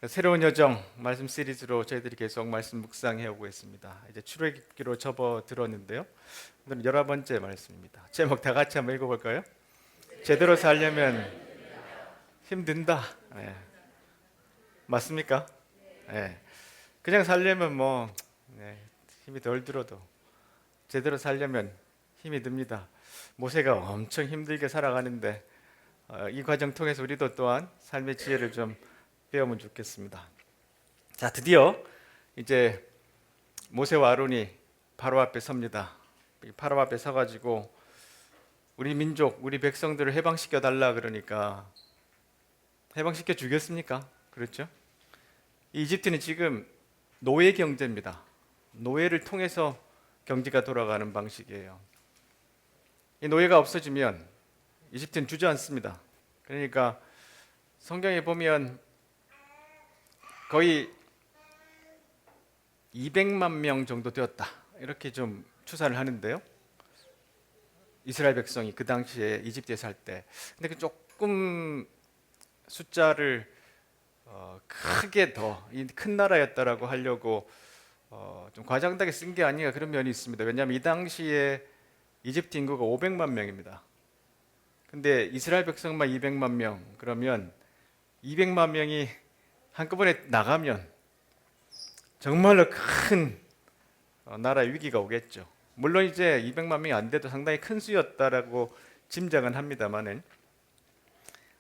새로운 여정 말씀 시리즈로 저희들이 계속 말씀 묵상해 오고 있습니다. 이제 출애굽기로 접어들었는데요. 오늘은 11번째 말씀입니다. 제목 다 같이 한번 읽어볼까요? 제대로 살려면 힘든다. 네. 맞습니까? 네. 그냥 살려면 힘이 덜 들어도 제대로 살려면 힘이 듭니다. 모세가 엄청 힘들게 살아가는데 이 과정 통해서 우리도 또한 삶의 지혜를 좀 배우면 좋겠습니다. 자, 드디어 이제 모세와 아론이 바로 앞에 섭니다. 바로 앞에 서가지고 우리 민족, 우리 백성들을 해방시켜 달라 그러니까 해방시켜 주겠습니까? 그렇죠? 이집트는 지금 노예 경제입니다. 노예를 통해서 경제가 돌아가는 방식이에요. 이 노예가 없어지면 이집트는 주저앉습니다. 그러니까 성경에 보면 거의 200만 명 정도 되었다. 이렇게 좀 추산을 하는데요. 이스라엘 백성이 그 당시에 이집트에 살 때. 근데 조금 숫자를 크게 더 이 큰 나라였다라고 하려고 좀 과장되게 쓴 게 아닌가 그런 면이 있습니다. 왜냐하면 이 당시에 이집트 인구가 500만 명입니다. 근데 이스라엘 백성만 200만 명, 그러면 200만 명이 한꺼번에 나가면 정말로 큰 나라의 위기가 오겠죠. 물론 이제 200만 명이 안 돼도 상당히 큰 수였다라고 짐작은 합니다만은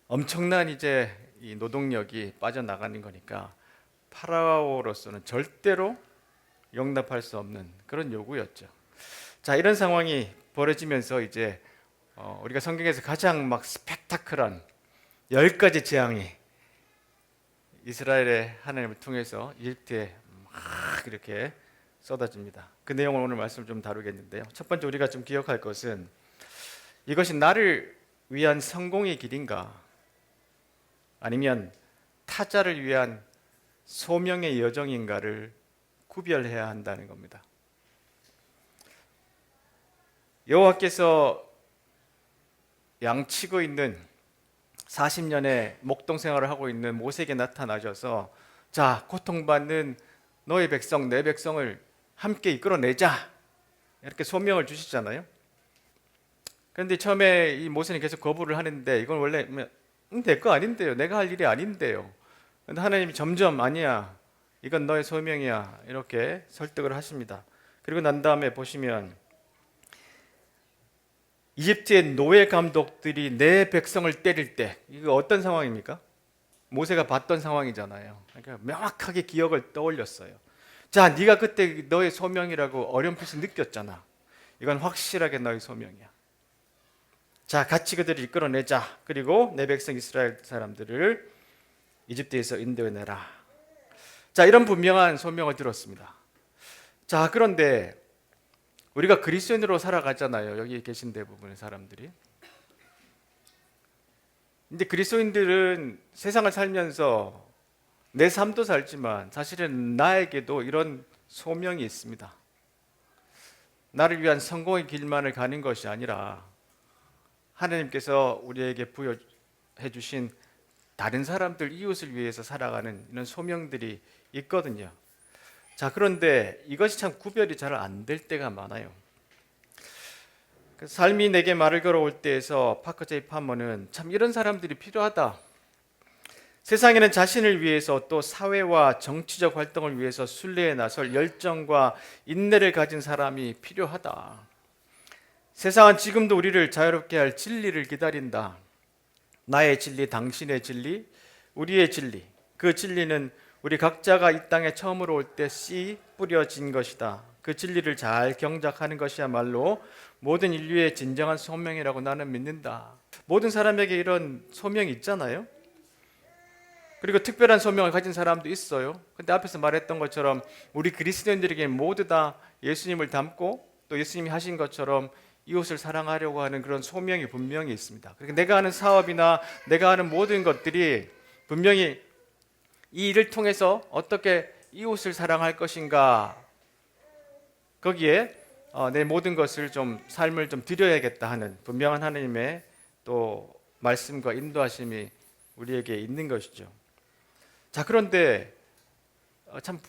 엄청난 이제 이 노동력이 빠져나가는 거니까 파라오로서는 절대로 용납할 수 없는 그런 요구였죠. 자, 이런 상황이 벌어지면서 이제 우리가 성경에서 가장 막 스펙타클한 10가지 재앙이 이스라엘의 하나님을 통해서 이집트에 막 이렇게 쏟아집니다. 그 내용을 오늘 말씀을 좀 다루겠는데요. 첫 번째 우리가 좀 기억할 것은 이것이 나를 위한 성공의 길인가 아니면 타자를 위한 소명의 여정인가를 구별해야 한다는 겁니다. 여호와께서 양치고 있는 40년의 목동 생활을 하고 있는 모세에게 나타나셔서 자, 고통받는 너의 백성, 내 백성을 함께 이끌어내자 이렇게 소명을 주시잖아요. 그런데 처음에 이 모세는 계속 거부를 하는데 이건 원래 내 거 아닌데요, 내가 할 일이 아닌데요. 그런데 하나님이 점점 아니야, 이건 너의 소명이야 이렇게 설득을 하십니다. 그리고 난 다음에 보시면 이집트의 노예 감독들이 내 백성을 때릴 때 이거 어떤 상황입니까? 모세가 봤던 상황이잖아요. 그러니까 명확하게 기억을 떠올렸어요. 자, 네가 그때 너의 소명이라고 어렴풋이 느꼈잖아. 이건 확실하게 너의 소명이야. 자, 같이 그들을 이끌어내자. 그리고 내 백성 이스라엘 사람들을 이집트에서 인도해내라. 자, 이런 분명한 소명을 들었습니다. 자, 그런데 우리가 그리스도인으로 살아가잖아요. 여기 계신 대부분의 사람들이. 근데 그리스도인들은 세상을 살면서 내 삶도 살지만 사실은 나에게도 이런 소명이 있습니다. 나를 위한 성공의 길만을 가는 것이 아니라 하나님께서 우리에게 부여해 주신 다른 사람들, 이웃을 위해서 살아가는 이런 소명들이 있거든요. 자, 그런데 이것이 참 구별이 잘 안 될 때가 많아요. 삶이 내게 말을 걸어올 때에서 파커 제이 파머는 참 이런 사람들이 필요하다. 세상에는 자신을 위해서 또 사회와 정치적 활동을 위해서 순례에 나설 열정과 인내를 가진 사람이 필요하다. 세상은 지금도 우리를 자유롭게 할 진리를 기다린다. 나의 진리, 당신의 진리, 우리의 진리. 그 진리는 우리 각자가 이 땅에 처음으로 올 때 씨 뿌려진 것이다. 그 진리를 잘 경작하는 것이야말로 모든 인류의 진정한 소명이라고 나는 믿는다. 모든 사람에게 이런 소명이 있잖아요. 그리고 특별한 소명을 가진 사람도 있어요. 근데 앞에서 말했던 것처럼 우리 그리스도인들에게 모두 다 예수님을 닮고 또 예수님이 하신 것처럼 이웃을 사랑하려고 하는 그런 소명이 분명히 있습니다. 그러니까 내가 하는 사업이나 내가 하는 모든 것들이 분명히 이 일을 통해서 어떻게 이웃을 사랑할 것인가, 거기에 내 모든 것을 좀 삶을 좀 드려야겠다 하는 분명한 하나님의 또 말씀과 인도하심이 우리에게 있는 것이죠. 자, 그런데 참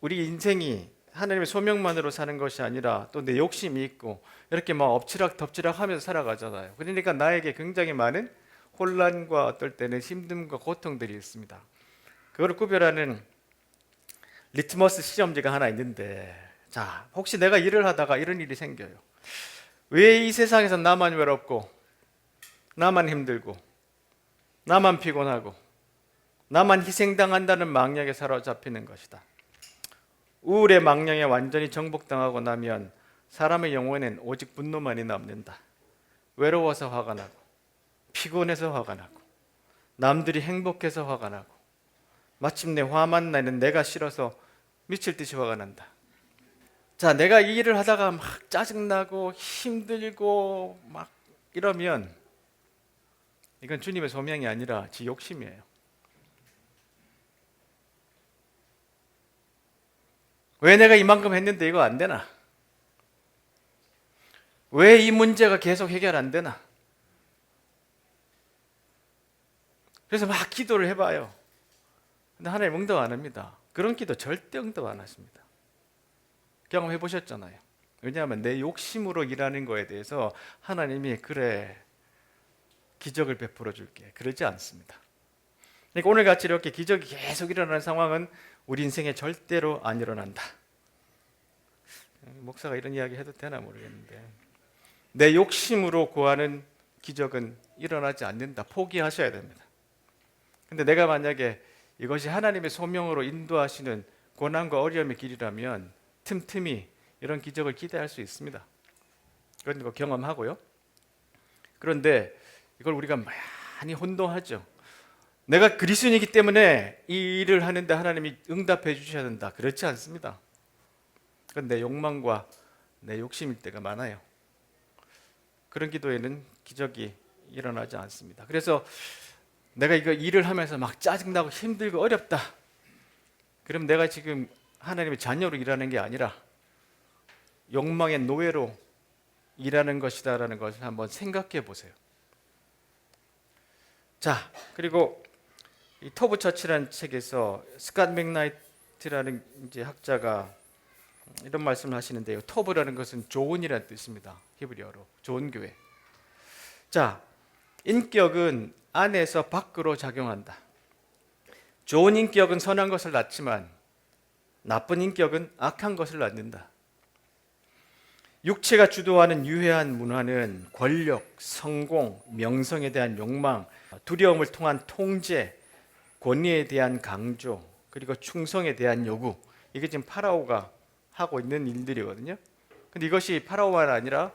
우리 인생이 하나님의 소명만으로 사는 것이 아니라 또 내 욕심이 있고 이렇게 막 엎치락 덮치락 하면서 살아가잖아요. 그러니까 나에게 굉장히 많은 혼란과 어떨 때는 힘듦과 고통들이 있습니다. 그걸 구별하는 리트머스 시험지가 하나 있는데, 자, 혹시 내가 일을 하다가 이런 일이 생겨요. 왜 이 세상에서 나만 외롭고 나만 힘들고 나만 피곤하고 나만 희생당한다는 망령에 사로잡히는 것이다. 우울의 망령에 완전히 정복당하고 나면 사람의 영혼엔 오직 분노만이 남는다. 외로워서 화가 나고 피곤해서 화가 나고 남들이 행복해서 화가 나고 마침내 화만 나는 내가 싫어서 미칠 듯이 화가 난다. 자, 내가 이 일을 하다가 막 짜증나고 힘들고 막 이러면 이건 주님의 소명이 아니라 지 욕심이에요. 왜 내가 이만큼 했는데 이거 안 되나? 왜 이 문제가 계속 해결 안 되나? 그래서 막 기도를 해봐요. 근데 하나님 응답 안 합니다. 그런 기도 절대 응답 안 하십니다. 경험해 보셨잖아요. 왜냐하면 내 욕심으로 일하는 거에 대해서 하나님이 그래 기적을 베풀어 줄게 그러지 않습니다. 그러니까 오늘 같이 이렇게 기적이 계속 일어나는 상황은 우리 인생에 절대로 안 일어난다. 목사가 이런 이야기 해도 되나 모르겠는데 내 욕심으로 구하는 기적은 일어나지 않는다. 포기하셔야 됩니다. 근데 내가 만약에 이것이 하나님의 소명으로 인도하시는 고난과 어려움의 길이라면 틈틈이 이런 기적을 기대할 수 있습니다. 그런 거 경험하고요. 그런데 이걸 우리가 많이 혼동하죠. 내가 그리스도인이기 때문에 이 일을 하는데 하나님이 응답해 주셔야 된다. 그렇지 않습니다. 그건 내 욕망과 내 욕심일 때가 많아요. 그런 기도에는 기적이 일어나지 않습니다. 그래서 내가 이거 일을 하면서 막 짜증나고 힘들고 어렵다. 그럼 내가 지금 하나님의 자녀로 일하는 게 아니라 욕망의 노예로 일하는 것이다라는 것을 한번 생각해 보세요. 자, 그리고 이 토브 처치라는 책에서 스캇 맥나이트라는 이제 학자가 이런 말씀을 하시는데요. 토브라는 것은 좋은이라는 뜻입니다. 히브리어로 좋은 교회. 자, 인격은 안에서 밖으로 작용한다. 좋은 인격은 선한 것을 낳지만 나쁜 인격은 악한 것을 낳는다. 육체가 주도하는 유해한 문화는 권력, 성공, 명성에 대한 욕망, 두려움을 통한 통제, 권위에 대한 강조, 그리고 충성에 대한 요구. 이게 지금 파라오가 하고 있는 일들이거든요. 근데 이것이 파라오만 아니라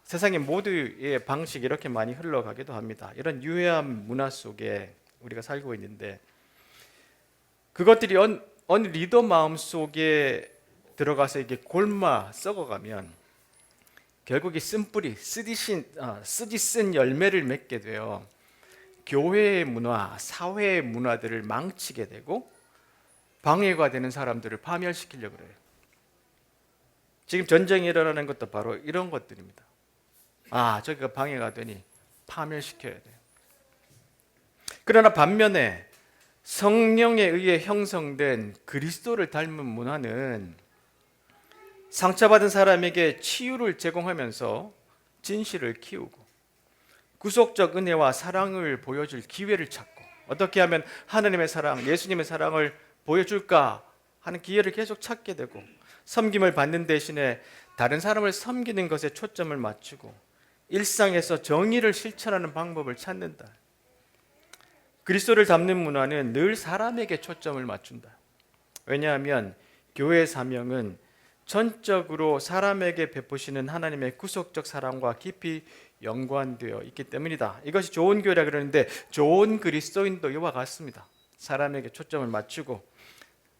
세상의 모두의 방식이 이렇게 많이 흘러가기도 합니다. 이런 유해한 문화 속에 우리가 살고 있는데 그것들이 어느 리더 마음 속에 들어가서 이게 골마 썩어가면 결국 이 쓴뿌리, 쓰디 쓴 열매를 맺게 돼요. 교회의 문화, 사회의 문화들을 망치게 되고 방해가 되는 사람들을 파멸시키려고 그래요. 지금 전쟁이 일어나는 것도 바로 이런 것들입니다. 저기가 방해가 되니 파멸시켜야 돼요. 그러나 반면에 성령에 의해 형성된 그리스도를 닮은 문화는 상처받은 사람에게 치유를 제공하면서 진실을 키우고 구속적 은혜와 사랑을 보여줄 기회를 찾고 어떻게 하면 하나님의 사랑, 예수님의 사랑을 보여줄까 하는 기회를 계속 찾게 되고 섬김을 받는 대신에 다른 사람을 섬기는 것에 초점을 맞추고 일상에서 정의를 실천하는 방법을 찾는다. 그리스도를 닮는 문화는 늘 사람에게 초점을 맞춘다. 왜냐하면 교회의 사명은 전적으로 사람에게 베푸시는 하나님의 구속적 사랑과 깊이 연관되어 있기 때문이다. 이것이 좋은 교회라 그러는데 좋은 그리스도인도 이와 같습니다. 사람에게 초점을 맞추고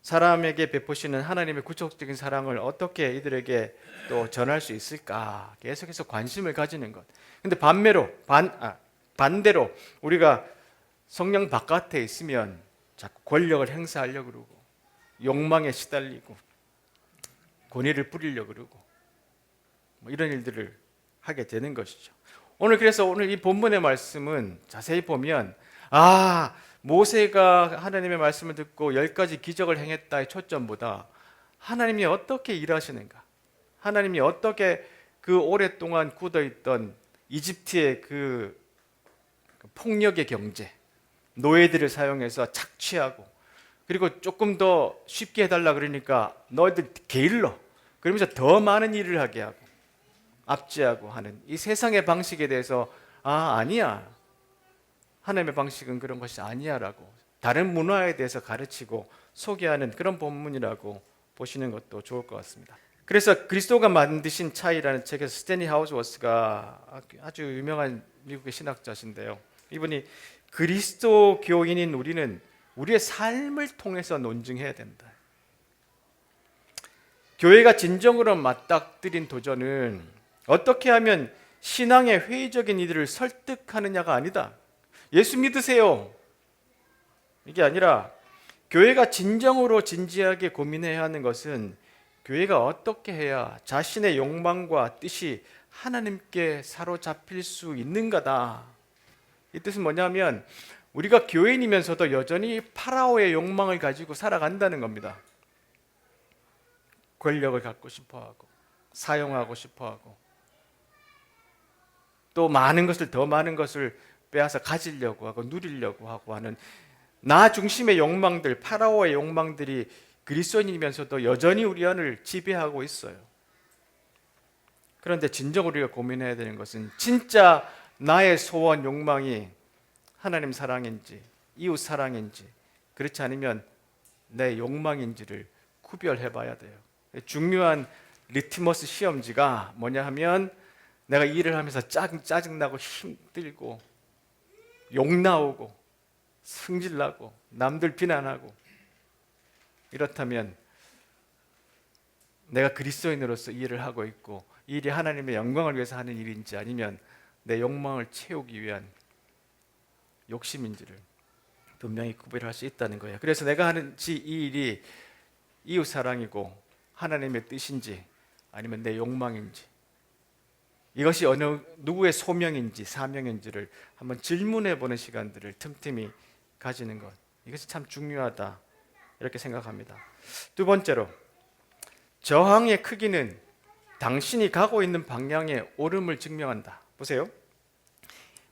사람에게 베푸시는 하나님의 구속적인 사랑을 어떻게 이들에게 또 전할 수 있을까 계속해서 관심을 가지는 것. 근데 반대로 우리가 성령 바깥에 있으면 자꾸 권력을 행사하려고 그러고 욕망에 시달리고 권위를 부리려고 그러고 이런 일들을 하게 되는 것이죠. 그래서 오늘 이 본문의 말씀은 자세히 보면 모세가 하나님의 말씀을 듣고 10가지 기적을 행했다의 초점보다 하나님이 어떻게 일하시는가, 하나님이 어떻게 그 오랫동안 굳어있던 이집트의 그 폭력의 경제, 노예들을 사용해서 착취하고, 그리고 조금 더 쉽게 해달라 그러니까 너희들 게을러, 그러면서 더 많은 일을 하게 하고 압제하고 하는 이 세상의 방식에 대해서 아니야, 하나님의 방식은 그런 것이 아니야 라고 다른 문화에 대해서 가르치고 소개하는 그런 본문이라고 보시는 것도 좋을 것 같습니다. 그래서 그리스도가 만드신 차이라는 책에서 스탠리 하우즈워스가 아주 유명한 미국의 신학자신데요, 이분이 그리스도교인인 우리는 우리의 삶을 통해서 논증해야 된다. 교회가 진정으로 맞닥뜨린 도전은 어떻게 하면 신앙의 회의적인 이들을 설득하느냐가 아니다. 예수 믿으세요, 이게 아니라 교회가 진정으로 진지하게 고민해야 하는 것은 교회가 어떻게 해야 자신의 욕망과 뜻이 하나님께 사로잡힐 수 있는가다. 이 뜻은 뭐냐면 우리가 교인이면서도 여전히 파라오의 욕망을 가지고 살아간다는 겁니다. 권력을 갖고 싶어하고 사용하고 싶어하고 또 많은 것을, 더 많은 것을 빼앗아 가지려고 하고 누리려고 하고 하는 나 중심의 욕망들, 파라오의 욕망들이 그리스도인이면서도 여전히 우리 안을 지배하고 있어요. 그런데 진정 우리가 고민해야 되는 것은 진짜 나의 소원, 욕망이 하나님 사랑인지 이웃 사랑인지, 그렇지 않으면 내 욕망인지를 구별해 봐야 돼요. 중요한 리트머스 시험지가 뭐냐 하면 내가 일을 하면서 짜증나고 힘들고 욕 나오고 승질나고 남들 비난하고, 이렇다면 내가 그리스도인으로서 이 일을 하고 있고 이 일이 하나님의 영광을 위해서 하는 일인지 아니면 내 욕망을 채우기 위한 욕심인지를 분명히 구별할 수 있다는 거예요. 그래서 내가 하는 이 일이 이웃 사랑이고 하나님의 뜻인지 아니면 내 욕망인지, 이것이 어느 누구의 소명인지 사명인지를 한번 질문해 보는 시간들을 틈틈이 가지는 것, 이것이 참 중요하다 이렇게 생각합니다. 두 번째로, 저항의 크기는 당신이 가고 있는 방향의 옳음을 증명한다. 보세요.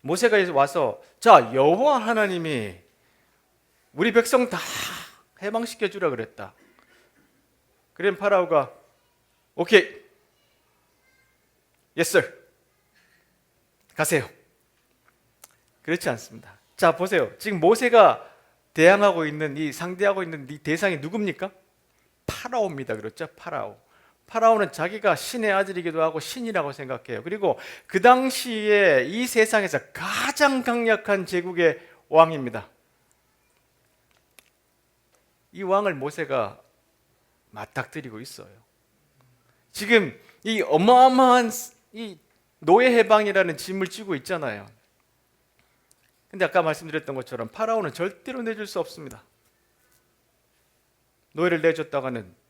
모세가 와서 자, 여호와 하나님이 우리 백성 다 해방시켜 주라 그랬다. 그럼 파라오가 오케이, yes sir, 가세요. 그렇지 않습니다. 자, 보세요. 지금 모세가 대항하고 있는 상대하고 있는 이 대상이 누굽니까? 파라오입니다. 그렇죠? 파라오. 파라오는 자기가 신의 아들이기도 하고 신이라고 생각해요. 그리고 그 당시에 이 세상에서 가장 강력한 제국의 왕입니다. 이 왕을 모세가 맞닥뜨리고 있어요. 지금 이 어마어마한 이 노예 해방이라는 짐을 쥐고 있잖아요. 근데 아까 말씀드렸던 것처럼 파라오는 절대로 내줄 수 없습니다. 노예를 내줬다가는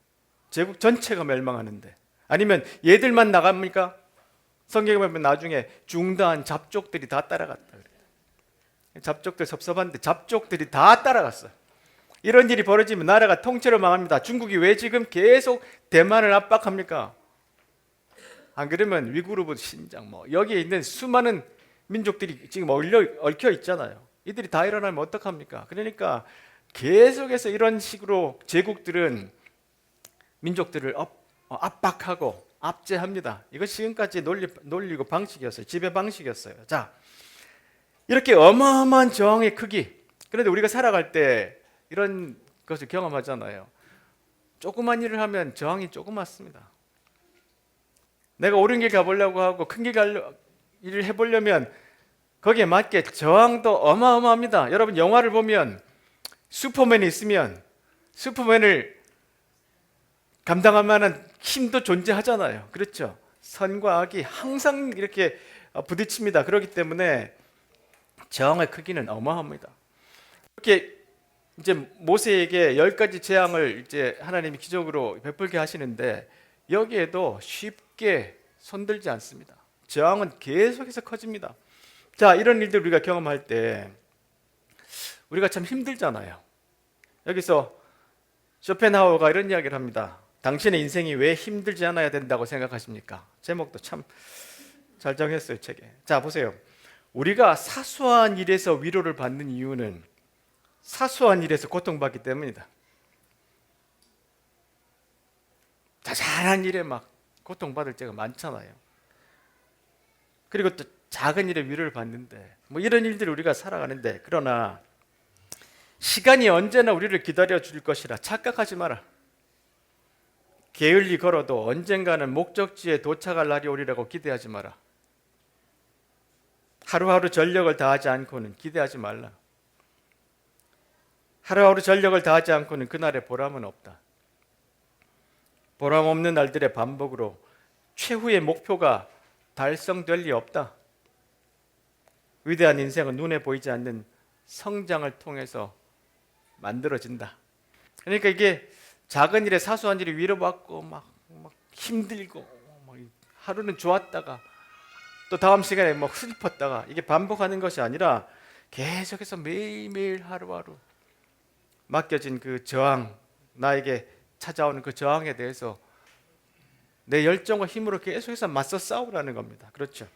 제국 전체가 멸망하는데, 아니면 얘들만 나갑니까? 성경에 보면 나중에 중다한 잡족들이 다 따라갔다 그래요. 잡족들 섭섭한데 잡족들이 다 따라갔어요. 이런 일이 벌어지면 나라가 통째로 망합니다. 중국이 왜 지금 계속 대만을 압박합니까? 안 그러면 위구르 신장 여기에 있는 수많은 민족들이 지금 얽혀 있잖아요. 이들이 다 일어나면 어떡합니까? 그러니까 계속해서 이런 식으로 제국들은 민족들을 압박하고 압제합니다. 이것이 지금까지 논리고 방식이었어요. 지배 방식이었어요. 자, 이렇게 어마어마한 저항의 크기. 그런데 우리가 살아갈 때 이런 것을 경험하잖아요. 조그만 일을 하면 저항이 조그맣습니다. 내가 옳은 길 가보려고 하고 큰 일을 해보려면 거기에 맞게 저항도 어마어마합니다. 여러분, 영화를 보면 슈퍼맨이 있으면 슈퍼맨을 감당할 만한 힘도 존재하잖아요. 그렇죠? 선과 악이 항상 이렇게 부딪힙니다. 그렇기 때문에 저항의 크기는 어마합니다. 이렇게 이제 모세에게 10가지 재앙을 이제 하나님이 기적으로 베풀게 하시는데 여기에도 쉽게 손들지 않습니다. 저항은 계속해서 커집니다. 자, 이런 일들 우리가 경험할 때 우리가 참 힘들잖아요. 여기서 쇼펜하우어가 이런 이야기를 합니다. 당신의 인생이 왜 힘들지 않아야 된다고 생각하십니까? 제목도 참 잘 정했어요, 책에. 자, 보세요. 우리가 사소한 일에서 위로를 받는 이유는 사소한 일에서 고통받기 때문이다. 자잘한 일에 막 고통받을 때가 많잖아요. 그리고 또 작은 일에 위로를 받는데 뭐 이런 일들을 우리가 살아가는데, 그러나 시간이 언제나 우리를 기다려 줄 것이라 착각하지 마라. 게을리 걸어도 언젠가는 목적지에 도착할 날이 오리라고 기대하지 마라. 하루하루 전력을 다하지 않고는 기대하지 말라. 하루하루 전력을 다하지 않고는 그날의 보람은 없다. 보람 없는 날들의 반복으로 최후의 목표가 달성될 리 없다. 위대한 인생은 눈에 보이지 않는 성장을 통해서 만들어진다. 그러니까 이게 작은 일에, 사소한 일에 위로받고 막 힘들고 막 하루는 좋았다가 또 다음 시간에 막 슬펐다가 이게 반복하는 것이 아니라 계속해서 매일매일 하루하루 맡겨진 그 저항, 나에게 찾아오는 그 저항에 대해서 내 열정과 힘으로 계속해서 맞서 싸우라는 겁니다. 그렇죠?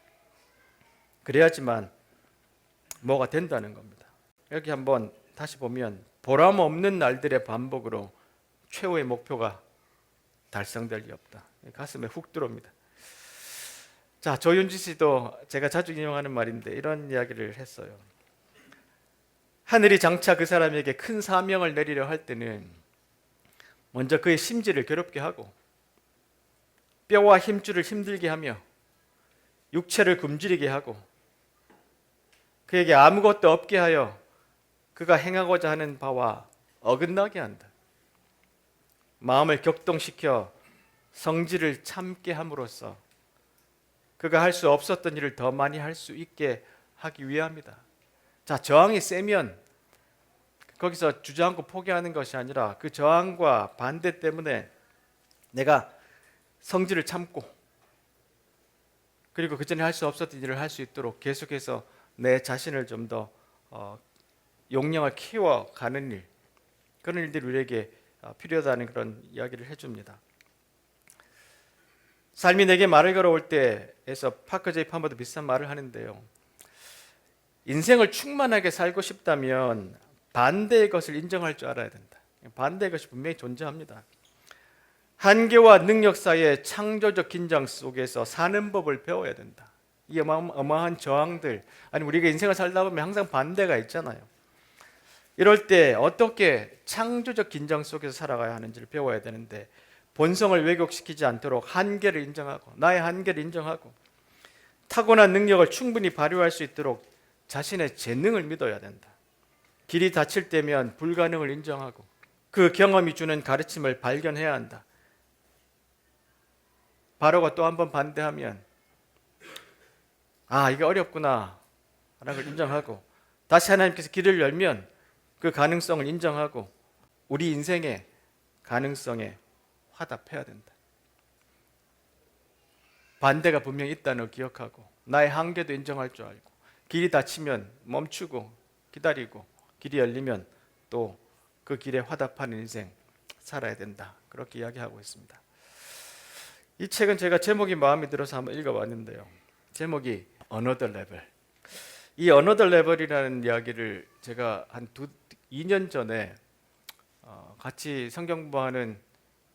그래야지만 뭐가 된다는 겁니다. 여기 한번 다시 보면 보람 없는 날들의 반복으로 최후의 목표가 달성될 리 없다. 가슴에 훅 들어옵니다. 자, 조윤지 씨도 제가 자주 인용하는 말인데 이런 이야기를 했어요. 하늘이 장차 그 사람에게 큰 사명을 내리려 할 때는 먼저 그의 심지를 괴롭게 하고 뼈와 힘줄을 힘들게 하며 육체를 굶주리게 하고 그에게 아무것도 없게 하여 그가 행하고자 하는 바와 어긋나게 한다. 마음을 격동시켜 성질을 참게 함으로써 그가 할 수 없었던 일을 더 많이 할 수 있게 하기 위함이다. 자, 저항이 세면 거기서 주저앉고 포기하는 것이 아니라 그 저항과 반대 때문에 내가 성질을 참고 그리고 그전에 할 수 없었던 일을 할 수 있도록 계속해서 내 자신을 좀 더 용량을 키워가는 일, 그런 일들이 우리에게 필요하다는 그런 이야기를 해줍니다. 삶이 내게 말을 걸어올 때에서 파커 제이 파머도 비슷한 말을 하는데요. 인생을 충만하게 살고 싶다면 반대의 것을 인정할 줄 알아야 된다. 반대의 것이 분명히 존재합니다. 한계와 능력 사이의 창조적 긴장 속에서 사는 법을 배워야 된다. 이 어마어마한 저항들, 아니 우리가 인생을 살다 보면 항상 반대가 있잖아요. 이럴 때 어떻게 창조적 긴장 속에서 살아가야 하는지를 배워야 되는데, 본성을 왜곡시키지 않도록 한계를 인정하고 나의 한계를 인정하고 타고난 능력을 충분히 발휘할 수 있도록 자신의 재능을 믿어야 된다. 길이 닫힐 때면 불가능을 인정하고 그 경험이 주는 가르침을 발견해야 한다. 바로가 또 한 번 반대하면 이게 어렵구나 라는 걸 인정하고 다시 하나님께서 길을 열면 그 가능성을 인정하고 우리 인생의 가능성에 화답해야 된다. 반대가 분명히 있다는 걸 기억하고 나의 한계도 인정할 줄 알고 길이 닫히면 멈추고 기다리고 길이 열리면 또 그 길에 화답하는 인생 살아야 된다. 그렇게 이야기하고 있습니다. 이 책은 제가 제목이 마음에 들어서 한번 읽어봤는데요. 제목이 Another Level. 이 Another Level이라는 이야기를 제가 한 2년 전에 같이 성경 공부하는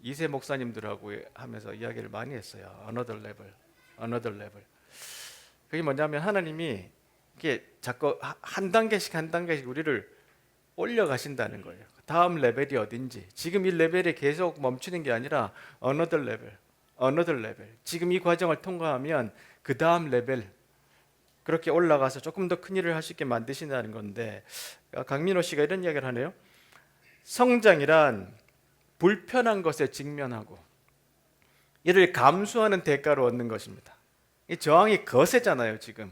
2세 목사님들하고 하면서 이야기를 많이 했어요. Another Level, Another Level. 그게 뭐냐면 하나님이 이게 자꾸 한 단계씩 우리를 올려가신다는 거예요. 다음 레벨이 어딘지. 지금 이 레벨에 계속 멈추는 게 아니라 Another Level, Another Level. 지금 이 과정을 통과하면 그 다음 레벨, 그렇게 올라가서 조금 더 큰 일을 할 수 있게 만드신다는 건데, 강민호 씨가 이런 이야기를 하네요. 성장이란 불편한 것에 직면하고 이를 감수하는 대가로 얻는 것입니다. 이 저항이 거세잖아요. 지금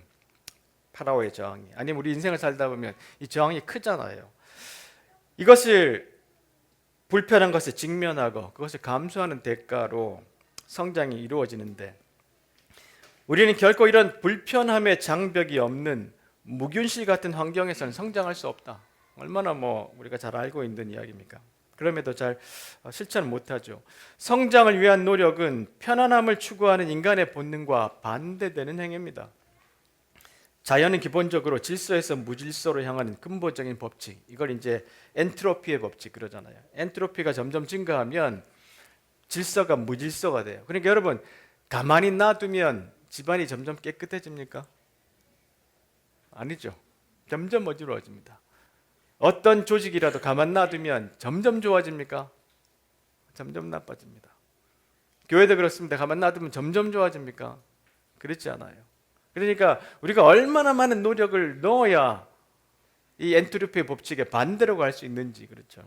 파라오의 저항이, 아니면 우리 인생을 살다 보면 이 저항이 크잖아요. 이것을 불편한 것에 직면하고 그것을 감수하는 대가로 성장이 이루어지는데, 우리는 결코 이런 불편함의 장벽이 없는 무균실 같은 환경에서는 성장할 수 없다. 얼마나 우리가 잘 알고 있는 이야기입니까? 그럼에도 잘 실천을 못하죠. 성장을 위한 노력은 편안함을 추구하는 인간의 본능과 반대되는 행위입니다. 자연은 기본적으로 질서에서 무질서로 향하는 근본적인 법칙, 이걸 이제 엔트로피의 법칙 그러잖아요. 엔트로피가 점점 증가하면 질서가 무질서가 돼요. 그러니까 여러분, 가만히 놔두면 집안이 점점 깨끗해집니까? 아니죠. 점점 어지러워집니다. 어떤 조직이라도 가만 놔두면 점점 좋아집니까? 점점 나빠집니다. 교회도 그렇습니다. 가만 놔두면 점점 좋아집니까? 그렇지 않아요. 그러니까 우리가 얼마나 많은 노력을 넣어야 이 엔트로피의 법칙에 반대로 갈 수 있는지, 그렇죠.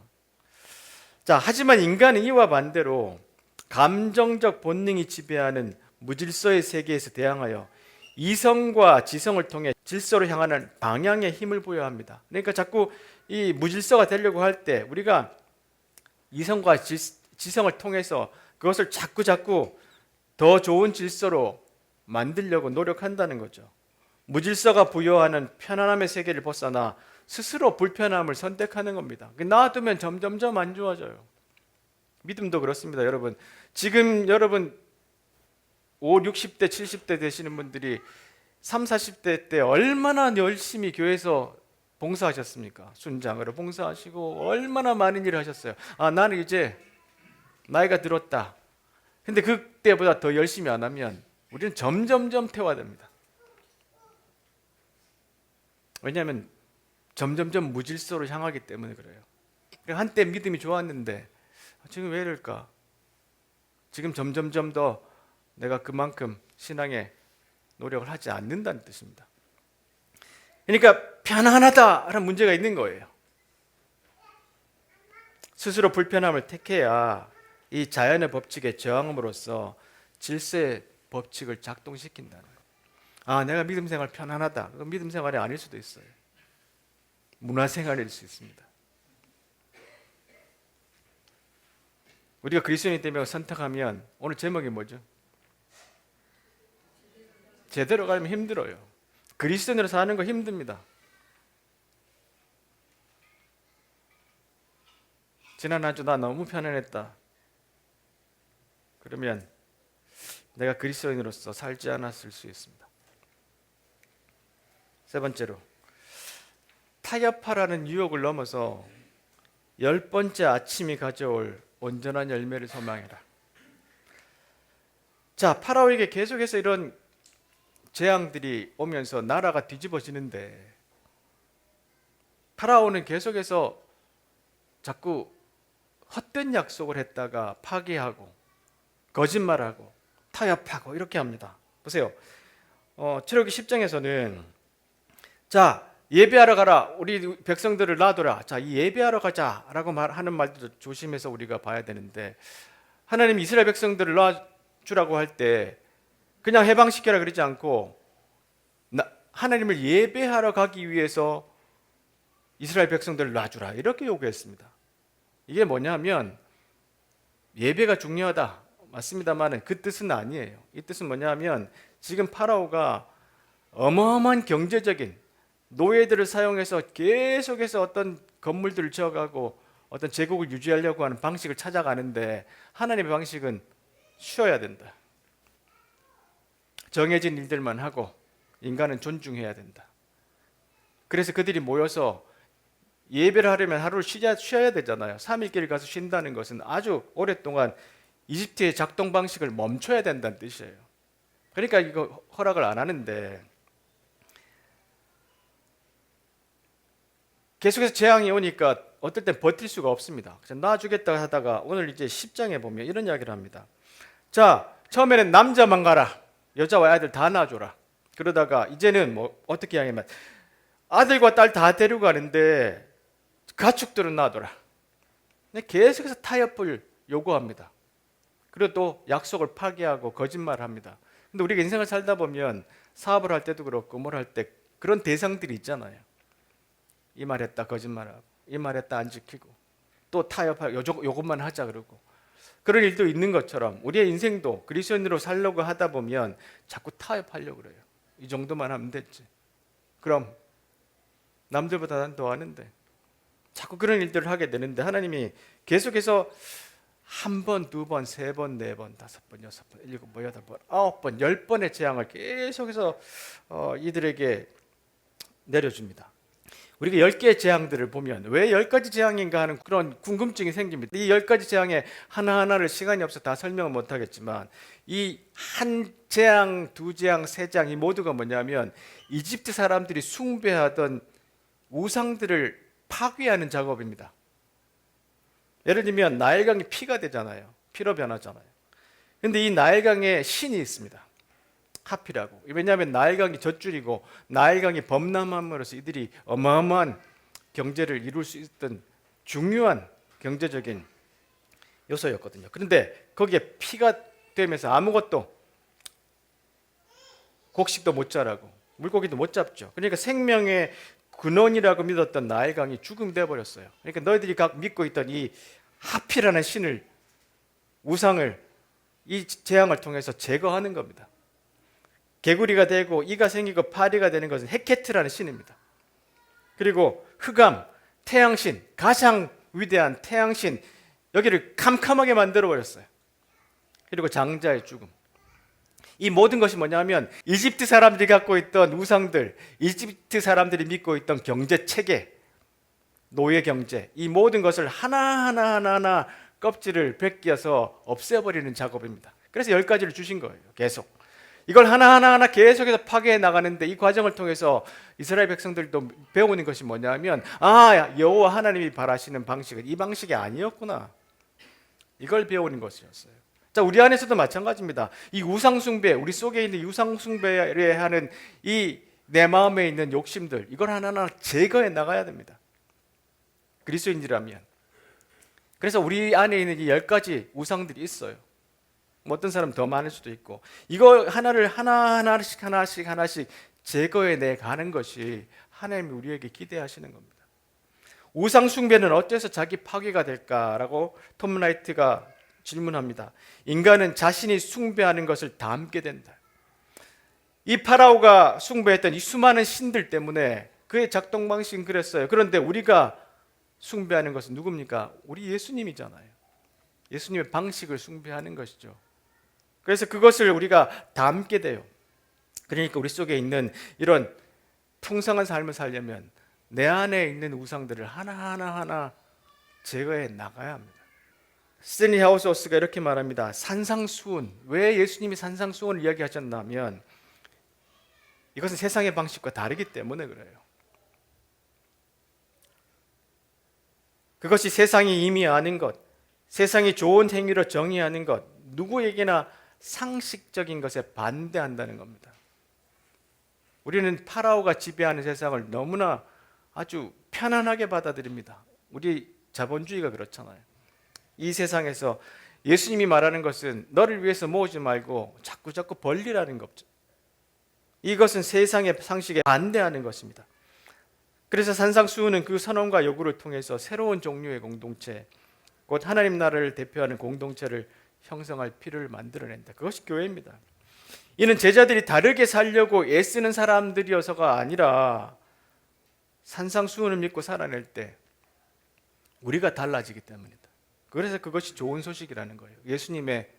자, 하지만 인간은 이와 반대로 감정적 본능이 지배하는 무질서의 세계에서 대항하여 이성과 지성을 통해 질서로 향하는 방향에 힘을 부여야 합니다. 그러니까 자꾸 이 무질서가 되려고 할 때 우리가 이성과 지성을 통해서 그것을 자꾸 더 좋은 질서로 만들려고 노력한다는 거죠. 무질서가 부여하는 편안함의 세계를 벗어나 스스로 불편함을 선택하는 겁니다. 놔두면 점점점 안 좋아져요. 믿음도 그렇습니다. 여러분, 지금 여러분 5, 60대, 70대 되시는 분들이 3, 40대 때 얼마나 열심히 교회에서 봉사하셨습니까? 순장으로 봉사하시고 얼마나 많은 일을 하셨어요. 나는 이제 나이가 들었다. 근데 그때보다 더 열심히 안 하면 우리는 점점점 퇴화됩니다. 왜냐하면 점점점 무질서로 향하기 때문에 그래요. 한때 믿음이 좋았는데 지금 왜 이럴까? 지금 점점점 더 내가 그만큼 신앙에 노력을 하지 않는다는 뜻입니다. 그러니까 편안하다라는 문제가 있는 거예요. 스스로 불편함을 택해야 이 자연의 법칙에 저항함으로써 질서의 법칙을 작동시킨다는 거예요. 내가 믿음 생활 편안하다. 그건 믿음 생활이 아닐 수도 있어요. 문화 생활일 수 있습니다. 우리가 그리스도인이 되며 선택하면 오늘 제목이 뭐죠? 제대로 가면 힘들어요. 그리스도인으로 사는 거 힘듭니다. 지난 한 주 나 너무 편안했다. 그러면 내가 그리스도인으로서 살지 않았을 수 있습니다. 세 번째로, 타협하라는 유혹을 넘어서 10번째 아침이 가져올 온전한 열매를 소망해라. 자, 파라오에게 계속해서 이런 재앙들이 오면서 나라가 뒤집어지는데 파라오는 계속해서 자꾸 헛된 약속을 했다가 파기하고 거짓말하고 타협하고 이렇게 합니다. 보세요. 출애굽기 10장에서는 자, 예배하러 가라. 우리 백성들을 놔둬라. 자, 이 예배하러 가자라고 하는 말도 조심해서 우리가 봐야 되는데, 하나님 이스라엘 백성들을 놔주라고 할 때 그냥 해방시켜라 그러지 않고 하나님을 예배하러 가기 위해서 이스라엘 백성들을 놔주라 이렇게 요구했습니다. 이게 뭐냐면 예배가 중요하다 맞습니다만 그 뜻은 아니에요. 이 뜻은 뭐냐면 지금 파라오가 어마어마한 경제적인 노예들을 사용해서 계속해서 어떤 건물들을 지어가고 어떤 제국을 유지하려고 하는 방식을 찾아가는데 하나님의 방식은 쉬어야 된다. 정해진 일들만 하고 인간은 존중해야 된다. 그래서 그들이 모여서 예배를 하려면 하루를 쉬어야 되잖아요. 3일길 가서 쉰다는 것은 아주 오랫동안 이집트의 작동 방식을 멈춰야 된다는 뜻이에요. 그러니까 이거 허락을 안 하는데 계속해서 재앙이 오니까 어떨 땐 버틸 수가 없습니다. 그래서 놔주겠다 하다가 오늘 이제 10장에 보면 이런 이야기를 합니다. 자, 처음에는 남자만 가라. 여자와 아이들 다 놔줘라. 그러다가 이제는 뭐 어떻게 하냐면 아들과 딸 다 데려가는데 가축들은 놔둬라. 계속해서 타협을 요구합니다. 그리고 또 약속을 파기하고 거짓말을 합니다. 근데 우리가 인생을 살다 보면 사업을 할 때도 그렇고 뭘 할 때 그런 대상들이 있잖아요. 이 말했다 거짓말하고 이 말했다 안 지키고 또 타협하고 요것만 하자 그러고 그런 일도 있는 것처럼 우리의 인생도 그리스도인으로 살려고 하다 보면 자꾸 타협하려고 그래요. 이 정도만 하면 됐지. 그럼 남들보다 난 더 아는데 자꾸 그런 일들을 하게 되는데 하나님이 계속해서 한 번, 두 번, 세 번, 네 번, 다섯 번, 여섯 번, 일곱 번, 여덟 번, 아홉 번, 열 번의 재앙을 계속해서 이들에게 내려줍니다. 우리가 10개의 재앙들을 보면 왜 10가지 재앙인가 하는 그런 궁금증이 생깁니다. 이 10가지 재앙의 하나하나를 시간이 없어 다 설명을 못하겠지만 이 한 재앙, 두 재앙, 세 재앙 이 모두가 뭐냐면 이집트 사람들이 숭배하던 우상들을 파괴하는 작업입니다. 예를 들면 나일강이 피가 되잖아요. 피로 변하잖아요. 근데 이 나일강에 신이 있습니다. 하피라고. 왜냐하면 나일강이 젖줄이고 나일강이 범람함으로써 이들이 어마어마한 경제를 이룰 수 있던 중요한 경제적인 요소였거든요. 그런데 거기에 피가 되면서 아무것도 곡식도 못 자라고 물고기도 못 잡죠. 그러니까 생명의 근원이라고 믿었던 나일강이 죽음이 되어버렸어요. 그러니까 너희들이 각 믿고 있던 이 하피라는 신을 우상을 이 재앙을 통해서 제거하는 겁니다. 개구리가 되고 이가 생기고 파리가 되는 것은 헤케트라는 신입니다. 그리고 흑암, 태양신, 가장 위대한 태양신 여기를 캄캄하게 만들어 버렸어요. 그리고 장자의 죽음. 이 모든 것이 뭐냐면 이집트 사람들이 갖고 있던 우상들, 이집트 사람들이 믿고 있던 경제 체계, 노예 경제, 이 모든 것을 하나하나 껍질을 벗겨서 없애버리는 작업입니다. 그래서 10가지를 주신 거예요. 계속. 이걸 하나하나 계속해서 파괴해 나가는데 이 과정을 통해서 이스라엘 백성들도 배우는 것이 뭐냐면 여호와 하나님이 바라시는 방식은 이 방식이 아니었구나. 이걸 배우는 것이었어요. 자, 우리 안에서도 마찬가지입니다. 이 우상 숭배, 우리 속에 있는 우상 숭배를 하는 이 내 마음에 있는 욕심들, 이걸 하나하나 제거해 나가야 됩니다. 그리스도인이라면. 그래서 우리 안에 있는 이 10가지 우상들이 있어요. 어떤 사람은 더 많을 수도 있고 이거 하나를 하나씩 제거해 내 가는 것이 하나님이 우리에게 기대하시는 겁니다. 우상 숭배는 어째서 자기 파괴가 될까라고 톰 라이트가 질문합니다. 인간은 자신이 숭배하는 것을 닮게 된다. 이 파라오가 숭배했던 이 수많은 신들 때문에 그의 작동 방식은 그랬어요. 그런데 우리가 숭배하는 것은 누굽니까? 우리 예수님이잖아요. 예수님의 방식을 숭배하는 것이죠. 그래서 그것을 우리가 닮게 돼요. 그러니까 우리 속에 있는 이런 풍성한 삶을 살려면 내 안에 있는 우상들을 하나하나 제거해 나가야 합니다. 스탠리 하우스워스가 이렇게 말합니다. 산상수훈. 왜 예수님이 산상수훈을 이야기하셨냐면 이것은 세상의 방식과 다르기 때문에 그래요. 그것이 세상이 이미 아는 것, 세상이 좋은 행위로 정의하는 것, 누구에게나 상식적인 것에 반대한다는 겁니다. 우리는 파라오가 지배하는 세상을 너무나 아주 편안하게 받아들입니다. 우리 자본주의가 그렇잖아요. 이 세상에서 예수님이 말하는 것은 너를 위해서 모으지 말고 자꾸 벌리라는 거죠. 이것은 세상의 상식에 반대하는 것입니다. 그래서 산상수훈은 그 선언과 요구를 통해서 새로운 종류의 공동체, 곧 하나님 나라를 대표하는 공동체를 형성할 필요를 만들어낸다. 그것이 교회입니다. 이는 제자들이 다르게 살려고 애쓰는 사람들이어서가 아니라 산상수훈을 믿고 살아낼 때 우리가 달라지기 때문이다. 그래서 그것이 좋은 소식이라는 거예요. 예수님의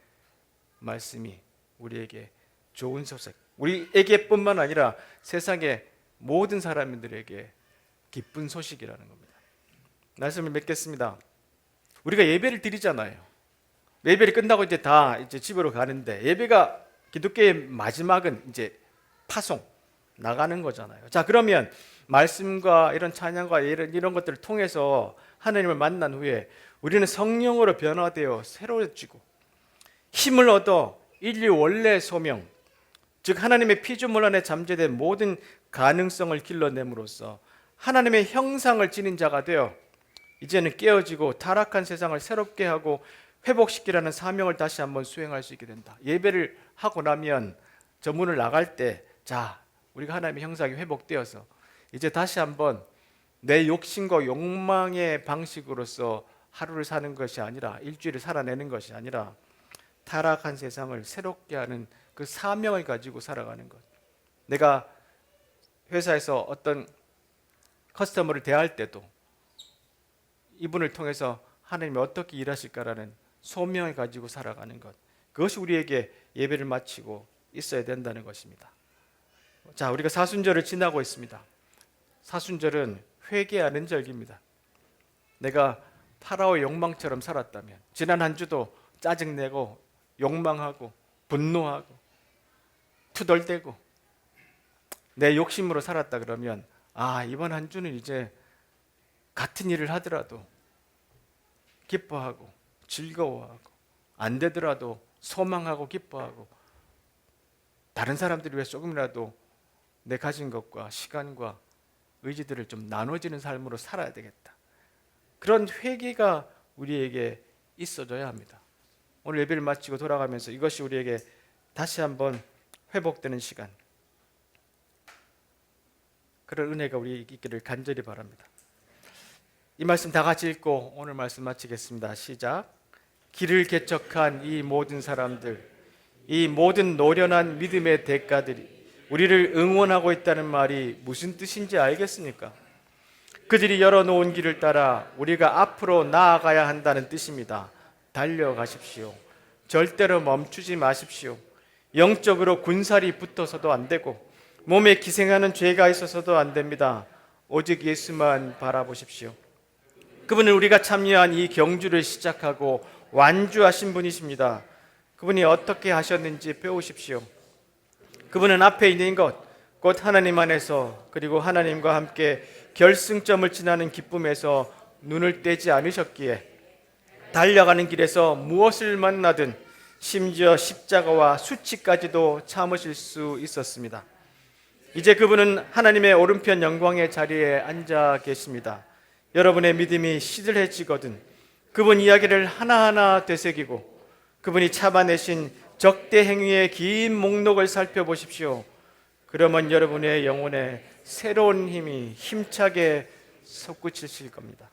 말씀이 우리에게 좋은 소식, 우리에게뿐만 아니라 세상의 모든 사람들에게 기쁜 소식이라는 겁니다. 말씀을 맺겠습니다. 우리가 예배를 드리잖아요. 예배를 끝나고 이제 집으로 가는데 예배가 기독교의 마지막은 이제 파송 나가는 거잖아요. 자, 그러면 말씀과 이런 찬양과 이런 것들을 통해서 하나님을 만난 후에 우리는 성령으로 변화되어 새로워지고 힘을 얻어 인류 원래 소명, 즉 하나님의 피조물 안에 잠재된 모든 가능성을 길러냄으로써 하나님의 형상을 지닌 자가 되어 이제는 깨어지고 타락한 세상을 새롭게 하고 회복시키라는 사명을 다시 한번 수행할 수 있게 된다. 예배를 하고 나면 저 문을 나갈 때 자, 우리가 하나님의 형상이 회복되어서 이제 다시 한번 내 욕심과 욕망의 방식으로서 하루를 사는 것이 아니라 일주일을 살아내는 것이 아니라 타락한 세상을 새롭게 하는 그 사명을 가지고 살아가는 것. 내가 회사에서 어떤 커스터머를 대할 때도 이분을 통해서 하나님이 어떻게 일하실까라는 소명을 가지고 살아가는 것, 그것이 우리에게 예배를 마치고 있어야 된다는 것입니다. 자, 우리가 사순절을 지나고 있습니다. 사순절은 회개하는 절기입니다. 내가 파라오의 욕망처럼 살았다면, 지난 한 주도 짜증내고 욕망하고 분노하고 투덜대고 내 욕심으로 살았다 그러면, 이번 한 주는 이제 같은 일을 하더라도 기뻐하고 즐거워하고, 안 되더라도 소망하고 기뻐하고, 다른 사람들을 위해 조금이라도 내 가진 것과 시간과 의지들을 좀 나눠지는 삶으로 살아야 되겠다. 그런 회개가 우리에게 있어져야 합니다. 오늘 예배를 마치고 돌아가면서 이것이 우리에게 다시 한번 회복되는 시간, 그런 은혜가 우리에게 있기를 간절히 바랍니다. 이 말씀 다 같이 읽고 오늘 말씀 마치겠습니다. 시작. 길을 개척한 이 모든 사람들, 이 모든 노련한 믿음의 대가들이 우리를 응원하고 있다는 말이 무슨 뜻인지 알겠습니까? 그들이 열어놓은 길을 따라 우리가 앞으로 나아가야 한다는 뜻입니다. 달려가십시오. 절대로 멈추지 마십시오. 영적으로 군살이 붙어서도 안 되고 몸에 기생하는 죄가 있어서도 안 됩니다. 오직 예수만 바라보십시오. 그분은 우리가 참여한 이 경주를 시작하고 완주하신 분이십니다. 그분이 어떻게 하셨는지 배우십시오. 그분은 앞에 있는 것, 곧 하나님 안에서, 그리고 하나님과 함께 결승점을 지나는 기쁨에서 눈을 떼지 않으셨기에 달려가는 길에서 무엇을 만나든 심지어 십자가와 수치까지도 참으실 수 있었습니다. 이제 그분은 하나님의 오른편 영광의 자리에 앉아 계십니다. 여러분의 믿음이 시들해지거든 그분 이야기를 하나하나 되새기고 그분이 참아내신 적대 행위의 긴 목록을 살펴보십시오. 그러면 여러분의 영혼에 새로운 힘이 힘차게 솟구치실 겁니다.